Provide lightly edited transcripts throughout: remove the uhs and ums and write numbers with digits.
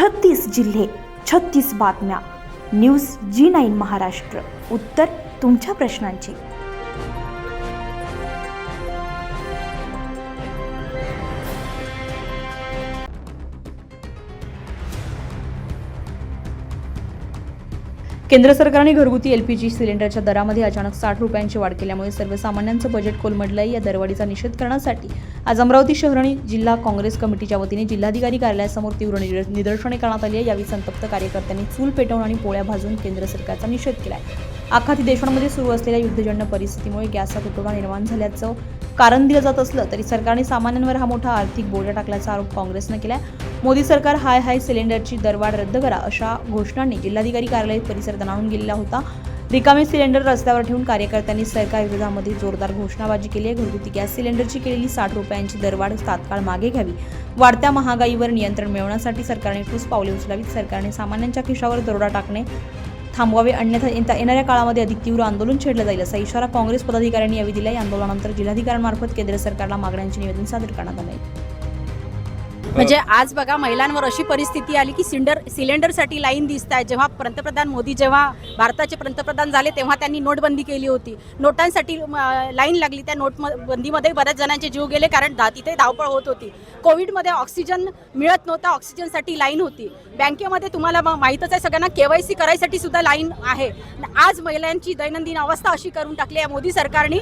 36 जिल्हे, 36 बातम्या. News G9 Maharashtra. उत्तर तुमच्या प्रश्नांची. केंद्र सरकारने घरगुती LPG सिलेंडरच्या दरामध्ये अचानक 60 रुपयांची वाढ केल्यामुळे सर्वसामान्यांचं बजेट कोलमडलंय. या दरवाढीचा निषेध करण्यासाठी आज अमरावती शहर आणि जिल्हा काँग्रेस कमिटीच्या वतीने जिल्हाधिकारी कार्यालयासमोर तीव्र निदर्शने करण्यात आली आहे. यावेळी संतप्त कार्यकर्त्यांनी चूल पेटवून आणि पोळ्या भाजून केंद्र सरकारचा निषेध केलाय. आखाती देशांमध्ये सुरू असलेल्या युद्धजन्य परिस्थितीमुळे गॅसचा तुटवडा निर्माण झाल्याचं कारण दिलं जात असलं तरी सरकारने सामान्यांवर हा मोठा आर्थिक बोजा टाकल्याचा आरोप काँग्रेसनं केलाय. मोदी सरकार हाय सिलेंडरची दरवाढ रद्द करा अशा घोषणांनी जिल्हाधिकारी कार्यालय परिसर दणाणून गेलेला होता. रिकामे सिलेंडर रस्त्यावर ठेवून कार्यकर्त्यांनी सरकार विरोधामध्ये जोरदार घोषणाबाजी केली आहे. घरगुती गॅस सिलेंडरची केलेली 60 रुपयांची दरवाढ तात्काळ मागे घ्यावी. वाढत्या महागाईवर नियंत्रण मिळवण्यासाठी सरकारने ठोस पावले उचलावीत. सरकारने सामान्यांच्या खिशावर दरोडा टाकणे थांबवावे, अन्यथा येणाऱ्या काळामध्ये अधिक तीव्र आंदोलन छेडलं जाईल असा इशारा काँग्रेस पदाधिकाऱ्यांनी यावेळी दिला. या आंदोलनानंतर जिल्हाधिकाऱ्यांमार्फत केंद्र सरकारला मागण्यांचे निवेदन सादर करण्यात आले. म्हणजे आज बघा महिलांवर अशी परिस्थिती आली की सिलेंडरसाठी लाईन दिसत आहे. जेव्हा पंतप्रधान मोदी जेव्हा भारताचे पंतप्रधान झाले तेव्हा त्यांनी नोटबंदी केली होती. नोटांसाठी लाईन लागली. त्या नोटबंदीमध्ये बऱ्याच जणांचे जीव गेले कारण तिथे धावपळ होत होती. कोविडमध्ये ऑक्सिजन मिळत नव्हता, ऑक्सिजनसाठी लाईन होती. बँकेमध्ये तुम्हाला माहीतच आहे सगळ्यांना KYC करायसाठी सुद्धा लाईन आहे. आज महिलांची दैनंदिन अवस्था अशी करून टाकली आहे मोदी सरकारने.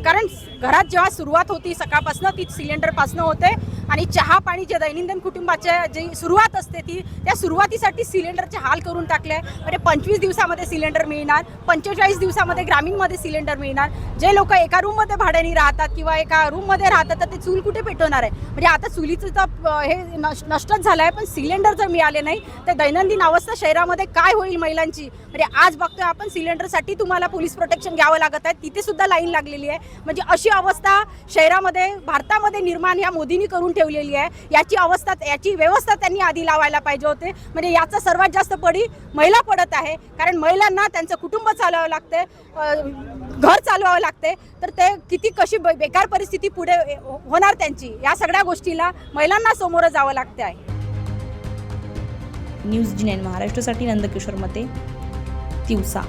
कारण घरात जेव्हा सुरुवात होती सकाळपासून ती सिलेंडरपासून होते आणि चहा पाणी जे दैनंदिन कुटुंबाच्या जी सुरुवात असते त्या सुरुवातीसाठी सिलेंडरचे हाल करून टाकले. म्हणजे 25 दिवसामध्ये सिलेंडर मिळणार, 45 दिवसामध्ये ग्रामीणमध्ये सिलेंडर मिळणार. जे लोक एका रूममध्ये भाड्याने राहतात किंवा एका रूममध्ये राहतात तर ते चूल कुठे पेटवणार आहे. म्हणजे आता चुलीचं तर हे नष्टच झालं आहे. पण सिलेंडर जर मिळाले नाही तर दैनंदिन अवस्था शहरामध्ये काय होईल महिलांची. म्हणजे आज बघतोय आपण सिलेंडरसाठी तुम्हाला पोलीस प्रोटेक्शन घ्यावं लागत आहे, तिथे सुद्धा लाईन लागलेली आहे. म्हणजे अशी अवस्था शहरामध्ये भारतामध्ये निर्माण या मोदींनी करून ठेवलेली आहे. याची व्यवस्था त्यांनी आधी लावायला पाहिजे होते. म्हणजे याचा सर्वात जास्त पडी महिला पडत आहे. कारण महिलांना त्यांचं कुटुंब चालवावं लागते, घर चालवावं लागते. तर ते कशी बेकार परिस्थिती पुढे होणार त्यांची. या सगळ्या गोष्टीला महिलांना समोर जावं लागते आहे. न्यूज G9 महाराष्ट्रासाठी नंदकिशोर मते, तिवसा.